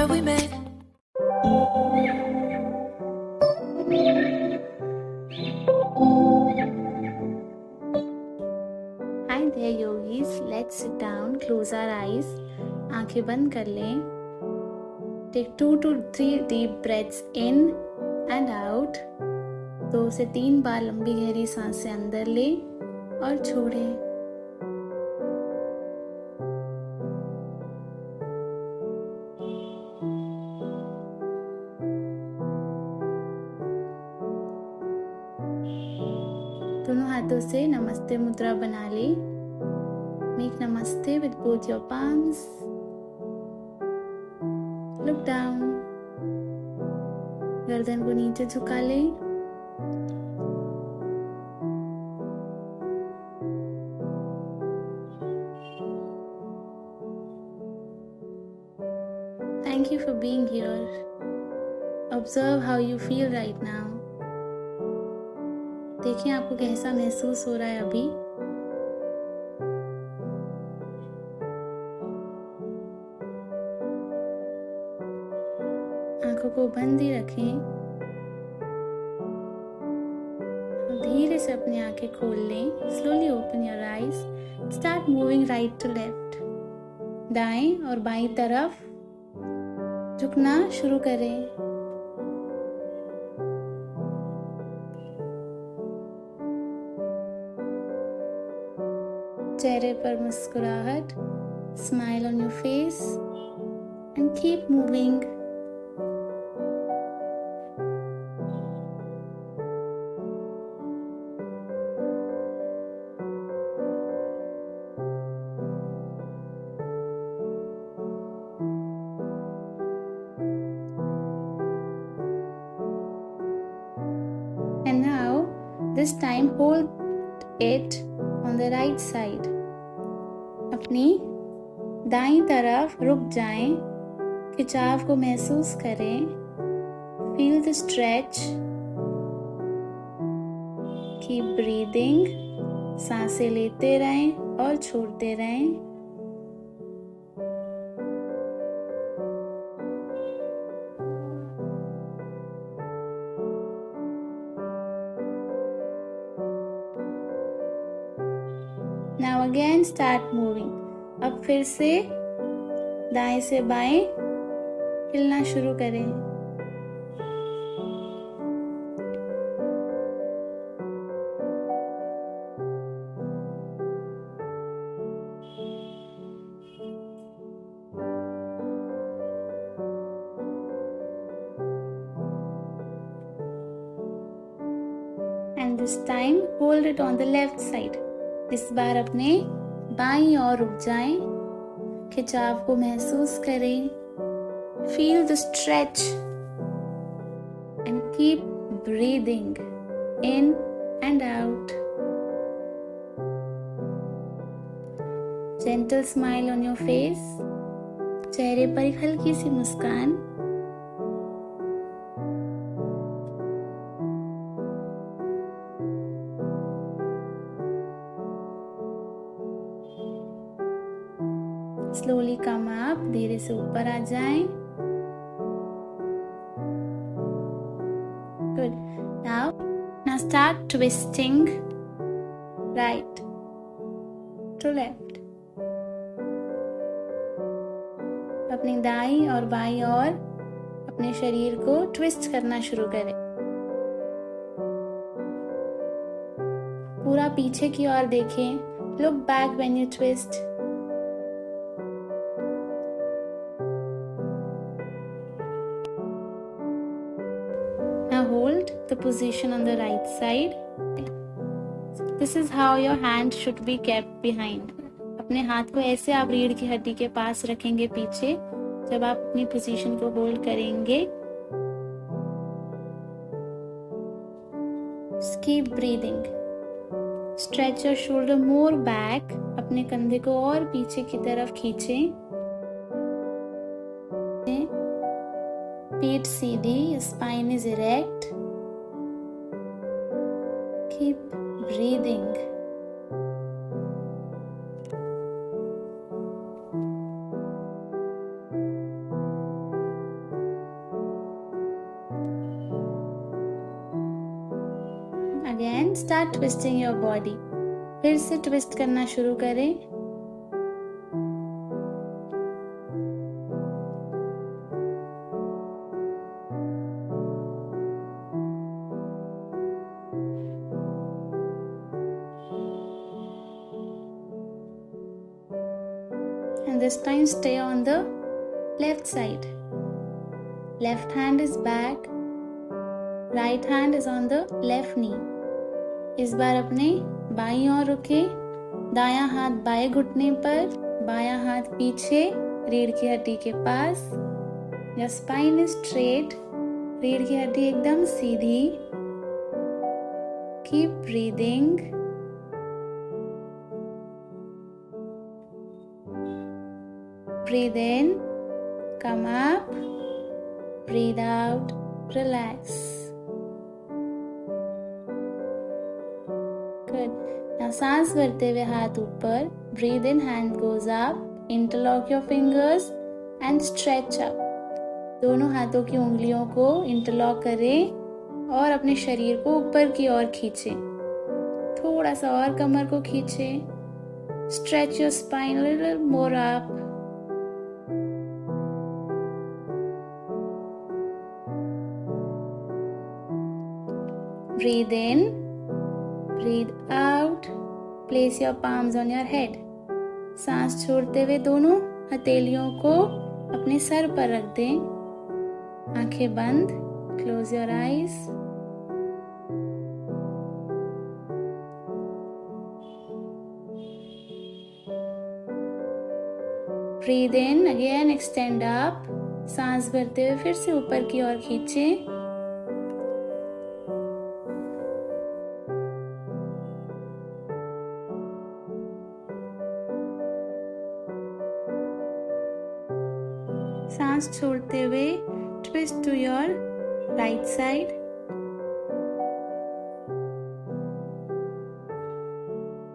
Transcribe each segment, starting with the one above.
where we met. Hi there yogis, let's sit down, close our eyes, आंखें बंद कर लें. Take 2 to 3 deep breaths in and out. 2 से 3 बार लंबी गहरी सांसें अंदर लें और छोड़ें. दोनों हाथों से नमस्ते मुद्रा बना लें. Make namaste with both your palms. Look down. गर्दन को नीचे झुका लें. Thank you for being here. Observe how you feel right now. देखें आपको कैसा महसूस हो रहा है अभी. आंखों को बंद ही रखें. धीरे से अपनी आंखें खोल लें. Slowly open your eyes. Start moving right to left. दाएं और बाईं तरफ झुकना शुरू करें. चेहरे पर मुस्कुराहट. Smile on your face and keep moving. And now, this time hold it on the right side. अपनी दाईं तरफ रुक जाएं. खिंचाव को महसूस करें. Feel the stretch. Keep breathing. सांसें लेते रहें और छोड़ते रहें. Now again start moving. अब फिर से दाएं से बाएं हिलना शुरू करें. And this time hold it on the left side. इस बार अपने बाईं ओर रुक जाएं. खिंचाव को महसूस करें. Feel the stretch and keep breathing in and out. Gentle smile on your face. चेहरे पर एक हल्की सी मुस्कान. Slowly come up. धीरे से ऊपर आ जाएं. Good. Now start twisting right to left. अपनी दाईं और बाईं ओर अपने शरीर को ट्विस्ट करना शुरू करें. पूरा पीछे की ओर देखें. Look back when you twist. Now hold the position on the right side. This is how your hand should be kept behind. अपने हाथ को ऐसे आप रीढ़ की हड्डी के पास रखेंगे पीछे जब आप अपनी पोजीशन को होल्ड करेंगे. Keep breathing. Stretch your shoulder more back. अपने कंधे को और पीछे की तरफ खींचें. पीठ सीधी. Spine is erect. Keep breathing. Again start twisting your body. फिर से ट्विस्ट करना शुरू करें। And this time stay on the left side. Left hand is back, right hand is on the left knee. इस बार अपने बाईं ओर रुके, दायां हाथ बाएं घुटने पर, बायां हाथ पीछे रीढ़ की हड्डी के पास। Your spine is straight, रीढ़ की हड्डी एकदम सीधी। Keep breathing. Breathe in, come up, breathe out, relax. Good. Now सांस भरते हुए हाथ ऊपर, breathe in, hand goes up, interlock your fingers and stretch up. दोनों हाथों की उंगलियों को इंटरलॉक करें और अपने शरीर को ऊपर की ओर खींचें। थोड़ा सा और कमर को खींचें। Stretch your spine a little more up. Breathe in, breathe out, place your palms on your head. सांस छोड़ते हुए दोनों हथेलियों को अपने सर पर रख दें। आंखें बंद, close your eyes. Breathe in, again extend up. सांस भरते हुए फिर से ऊपर की ओर खींचें। सांस छोड़ते हुए twist to your right side.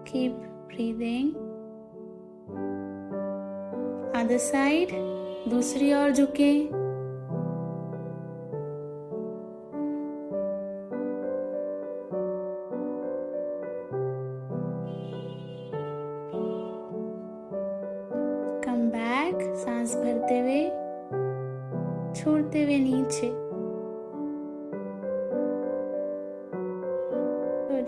Keep breathing. Other side, दूसरी ओर झुके। कम बैक, सांस भरते हुए छोड़ते हुए नीचे। Good.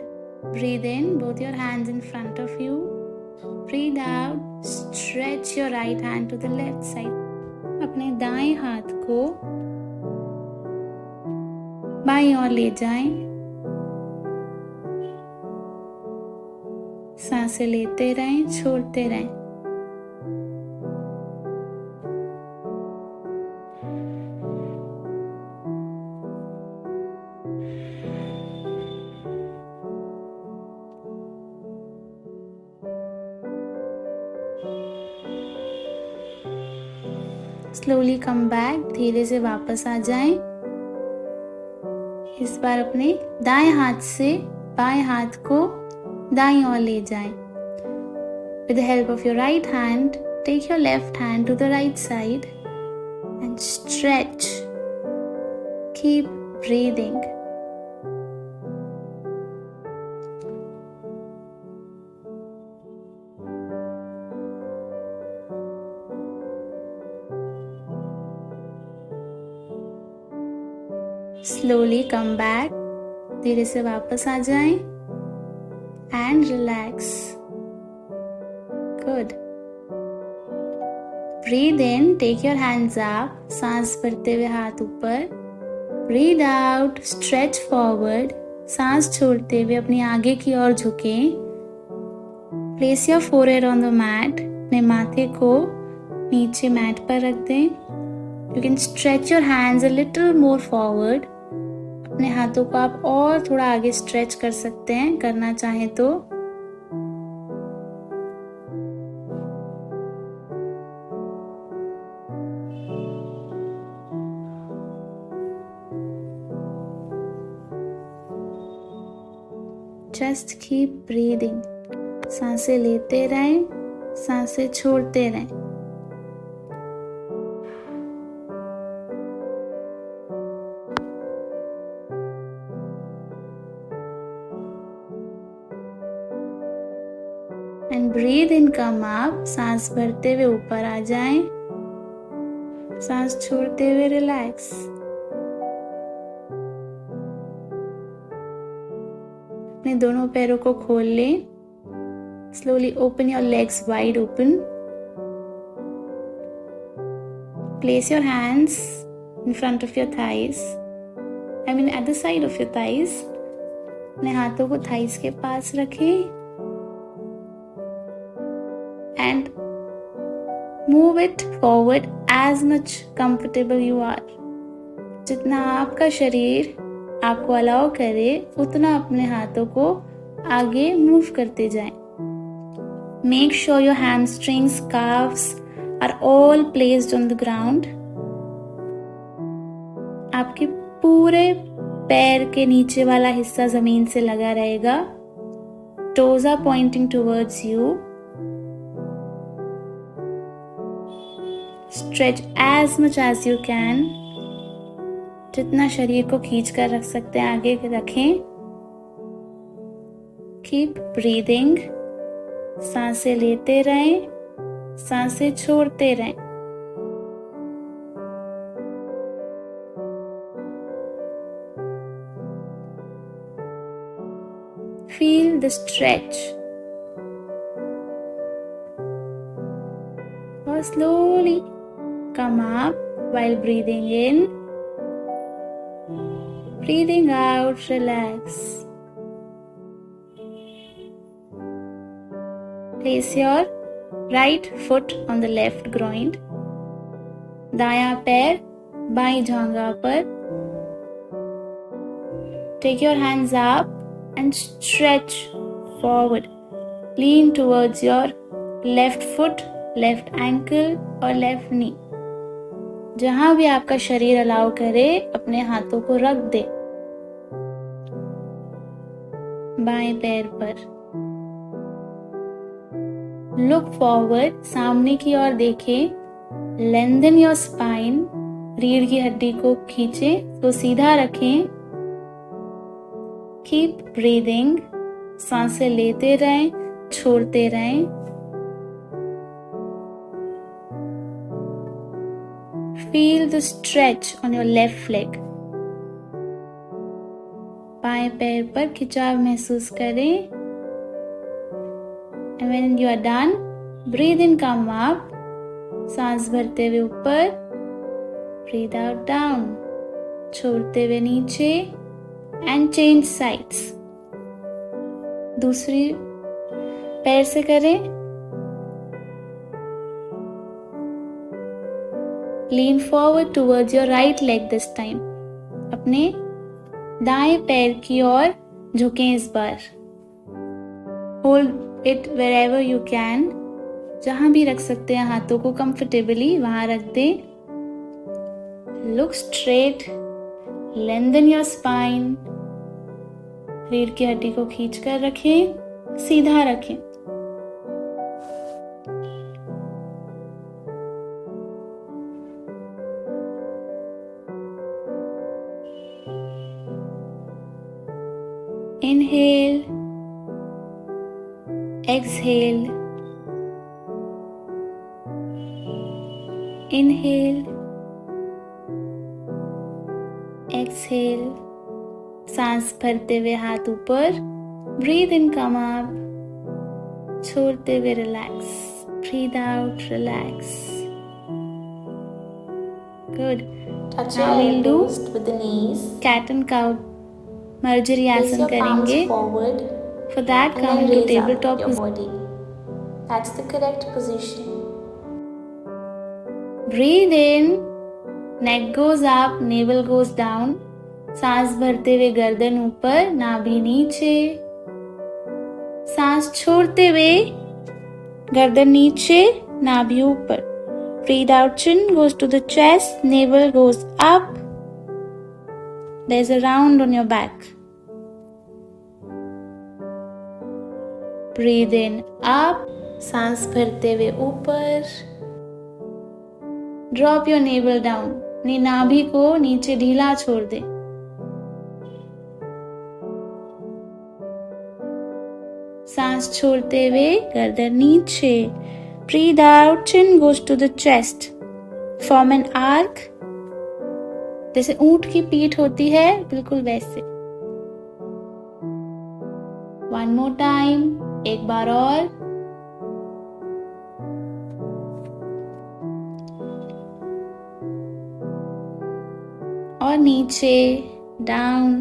Breathe in, both your hands in front of you. Breathe out, stretch your right hand to the left side. अपने दाएं हाथ को बाईं ओर ले जाएं। सांसें लेते रहें, छोड़ते रहें। स्लोली कम बैक, धीरे से वापस आ जाएं। इस बार अपने दाएं हाथ से बाएं हाथ को दाईं ओर ले जाएं। With the help of your right hand, take your left hand to the right side and stretch. Keep breathing. Slowly come back, धीरे से वापस आ जाएं and relax. Good. Breathe in, take your hands up, सांस भरते हुए हाथ ऊपर. Breathe out, stretch forward, सांस छोड़ते हुए अपनी आगे की ओर झुकें. Place your forehead on the mat, अपने माथे को नीचे मैट पर रख दें. You can stretch your hands a little more forward. अपने हाथों को आप और थोड़ा आगे स्ट्रेच कर सकते हैं, करना चाहें तो. Just keep breathing. सांसें लेते रहें, सांसें छोड़ते रहें. ब्रीद इन कम अप, सांस भरते हुए ऊपर आ जाएं, सांस छोड़ते हुए रिलैक्स। अपने दोनों पैरों को खोल लें। Slowly open your legs wide open. Place your hands in front of your thighs. I mean at the side of your thighs. अपने हाथों को thighs के पास रखें and move it forward as much comfortable you are. जितना आपका शरीर आपको allow करे उतना अपने हाथों को आगे मूव करते जाएं। Make sure your hamstrings, calves are all placed on the ground. आपके पूरे पैर के नीचे वाला हिस्सा जमीन से लगा रहेगा। Toes are pointing towards you. Stretch as much as you can. जितना शरीर को खींच कर रख सकते हैं आगे रखें। Keep breathing. सांसें लेते रहें, सांसें छोड़ते रहें। Feel the stretch. Or slowly come up while breathing in. Breathing out, relax. Place your right foot on the left groin. दायां पैर बाईं जांघा पर. Take your hands up and stretch forward. Lean towards your left foot, left ankle or left knee. जहां भी आपका शरीर allow करे अपने हाथों को रख दे बाएं पैर पर। Look forward, सामने की ओर देखें। Lengthen your spine, रीढ़ की हड्डी को खींचें तो सीधा रखें। Keep breathing, सांसें लेते रहें, छोड़ते रहें। Feel the stretch on your left leg. बाएं पैर पर खिंचाव महसूस करें। And when you are done, breathe in, come up. सांस भरते हुए ऊपर, breathe out, down. छोड़ते हुए नीचे and change sides. दूसरी पैर से करें। Lean forward towards your right leg this time. अपने दाएं पैर की ओर झुकें इस बार। Hold it wherever you can. जहां भी रख सकते हैं हाथों को comfortably वहां रख दें। Look straight. Lengthen your spine. रीढ़ की हड्डी को खींचकर रखें, सीधा रखें। Inhale, exhale, inhale, exhale. सांस भरते हुए हाथ ऊपर, breathe in, come up, छोड़ते हुए relax, breathe out, relax. Good. Touch Now your we'll do elbows with the knees. cat and cow मर्जरी Place आसन your palms करेंगे। forward For that, and come then into raise tabletop up your position. body. That's the correct position. Breathe in, neck goes up, navel goes down. सांस भरते हुए गर्दन ऊपर, नाभि नीचे। सांस छोड़ते हुए गर्दन नीचे, नाभि ऊपर। Breathe out, chin goes to the chest, navel goes up. There's a round on your back. Breathe in, up. सांस भरते हुए ऊपर। Drop your navel down. अपनी नाभि को नीचे ढीला छोड़ दे। सांस छोड़ते हुए गर्दन नीचे. Breathe out, chin goes to the chest. Form an arc. जैसे ऊंट की पीठ होती है बिल्कुल वैसे. One more time. एक बार और. और नीचे, down.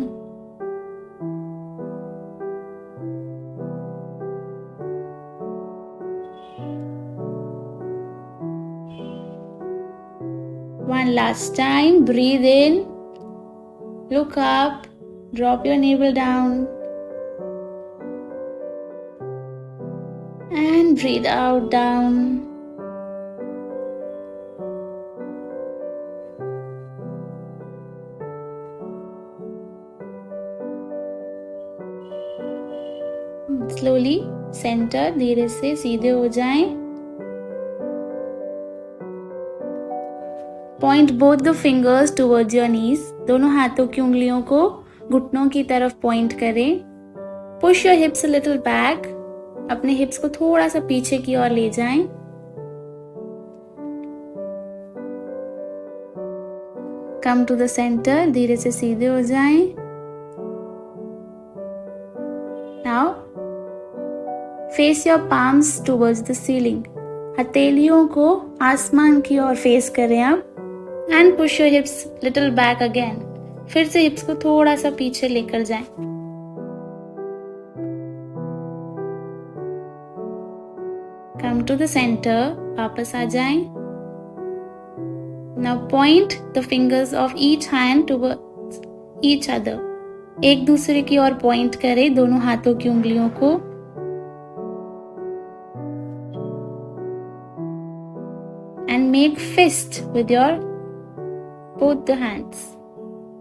One last time, breathe in, look up, drop your navel down, and breathe out, down. Slowly, center, धीरे से सीधे हो जाएं. Point both the fingers towards your knees. दोनों हाथों की उंगलियों को घुटनों की तरफ पॉइंट करें. Push your hips a little back. अपने हिप्स को थोड़ा सा पीछे की ओर ले जाएं. Come to the center. धीरे से सीधे हो जाएं. Now, face your palms towards the ceiling. हथेलियों को आसमान की ओर फेस करें अब. And push your hips little back again. फिर से हिप्स को थोड़ा सा पीछे लेकर जाएं. Come to the center. वापस आ जाएं. Now point the fingers of each hand towards each other. एक दूसरे की ओर पॉइंट करें दोनों हाथों की उंगलियों को. And make fist with your both the hands.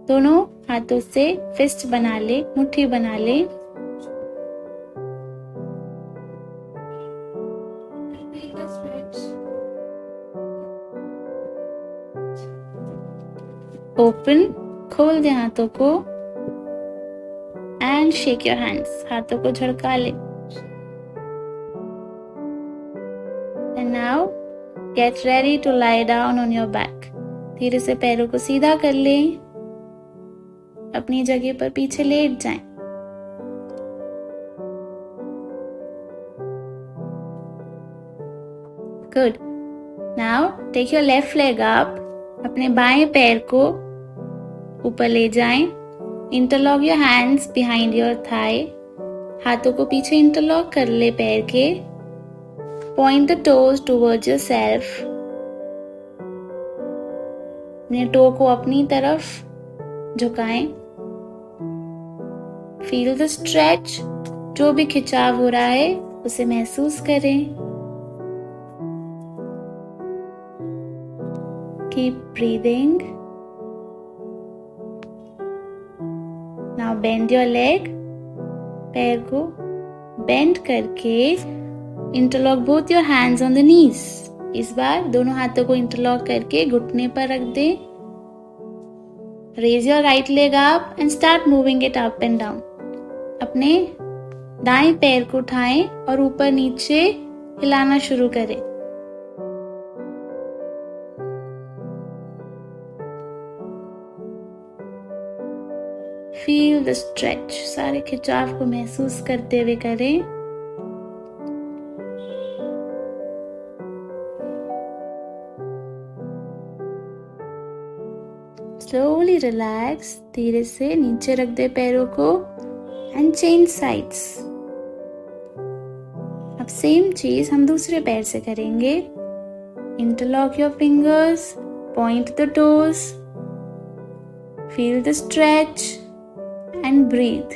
दोनों हाथों से फिस्ट बना ले, मुट्ठी बना ले. Open, खोल दे हाथों को. And shake your hands. हाथों को झड़का ले. And now get ready to lie down on your back. धीरे से पैरों को सीधा कर लें. अपनी जगह पर पीछे लेट जाएं. Good. Now take your left leg up. अपने बाएं पैर को ऊपर ले जाएं. Interlock your hands behind your thigh. हाथों को पीछे इंटरलॉक कर ले पैर के. Point the toes towards yourself. अपने टो को अपनी तरफ झुकाएं. Feel the stretch. जो भी खिंचाव हो रहा है उसे महसूस करें. Keep breathing. Now bend your leg. पैर को बेंड करके interlock both your hands on the knees. इस बार दोनों हाथों को इंटरलॉक करके घुटने पर रख दें. Raise your right leg up and start moving it up and down. अपने दाएं पैर को उठाएं और ऊपर नीचे हिलाना शुरू करें. Feel the stretch. सारे खिंचाव को महसूस करते हुए करें. Slowly relax. धीरे से नीचे रख दे पैरों को. And change sides. अब सेम चीज हम दूसरे पैर से करेंगे. Interlock your fingers. Point the toes. Feel the stretch. And breathe.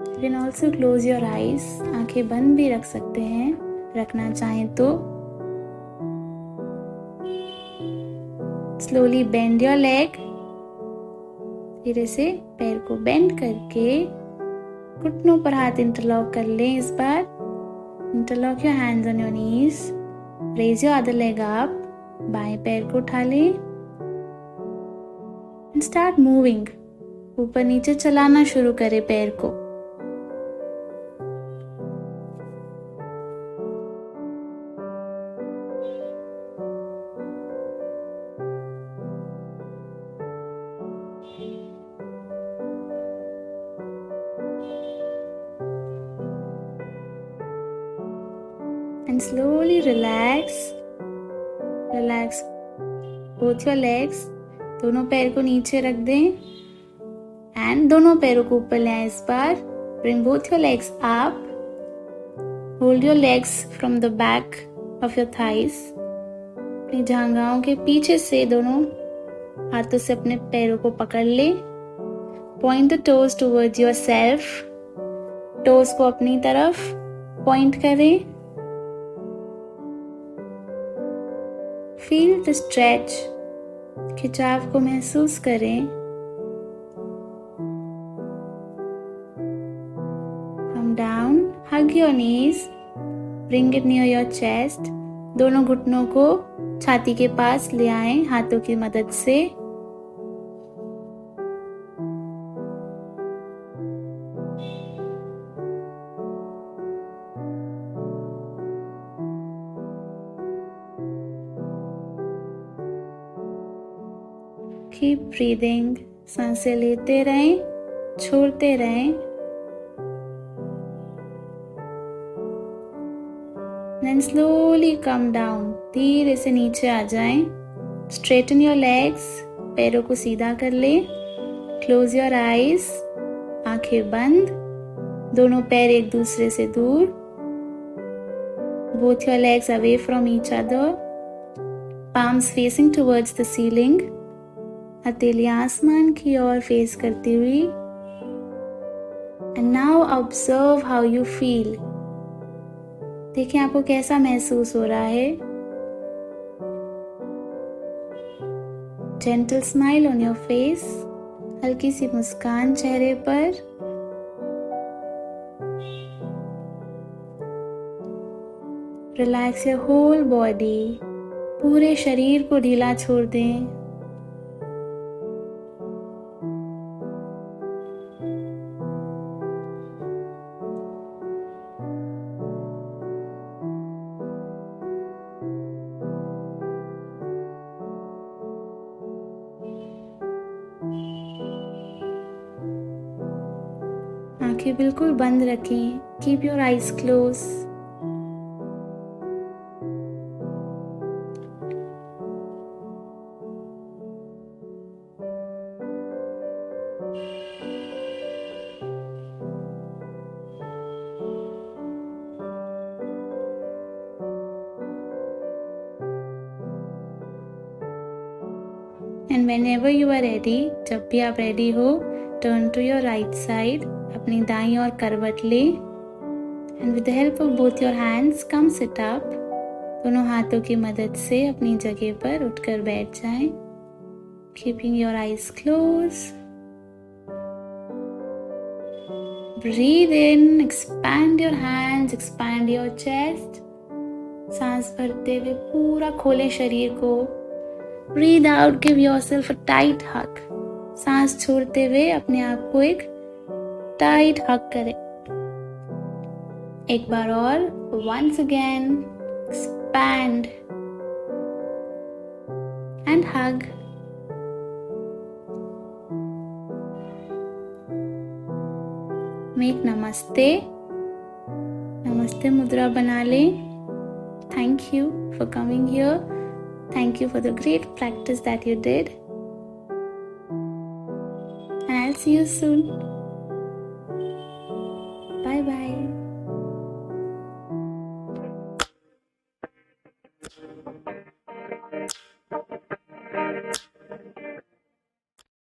You can also close your eyes. आंखें बंद भी रख सकते हैं, रखना चाहें तो. Slowly bend your leg. धीरे से पैर को बेंड करके घुटनों पर हाथ इंटरलॉक कर लें. इस बार Interlock your hands on your knees. Raise your other leg up. बाएं पैर को उठा ले and start moving. ऊपर नीचे चलाना शुरू करे पैर को. And slowly relax both your legs. दोनों पैर को नीचे रख दें and दोनों पैरों को ऊपर ले आए इस बार. Bring both your legs up. Hold your legs from the back of your thighs. अपनी जांघाओं के पीछे से दोनों हाथों से अपने पैरों को पकड़ ले. Point the toes towards yourself. Toes को अपनी तरफ point करें. Feel the stretch. खिंचाव को महसूस करें. Come down. Hug your knees. Bring it near your chest. दोनों घुटनों को छाती के पास ले आएं हाथों की मदद से. Keep breathing. सांसें लेते रहें, छोड़ते रहें. Then slowly come down. धीरे से नीचे आ जाएं. Straighten your legs. पैरों को सीधा कर ले. Close your eyes. आंखें बंद. दोनों पैर एक दूसरे से दूर. Both your legs away from each other. Palms facing towards the ceiling. हथेली आसमान की ओर फेस करती हुई. And now observe how you feel. देखिए आपको कैसा महसूस हो रहा है. Gentle smile on your face. हल्की सी मुस्कान चेहरे पर. Relax your whole body. पूरे शरीर को ढीला छोड़ दें. आंखें बिल्कुल बंद रखें. Keep your eyes close. And whenever you are ready, जब भी आप रेडी हो, turn to your right side. अपनी दाईं ओर करवट ले. And with the help of both your hands, come sit up. दोनों हाथों की मदद से अपनी जगह पर उठकर बैठ जाएं. Keeping your eyes closed. Breathe in, expand your hands, expand your chest. सांस भरते हुए पूरा खोले शरीर को. Breathe out, give yourself a tight hug. सांस छोड़ते हुए अपने आप को एक टाइट हग करें. एक बार और. Once again, expand and hug. Make namaste. नमस्ते मुद्रा बना लें. Thank you for coming here. Thank you for the great practice that you did. And I'll see you soon.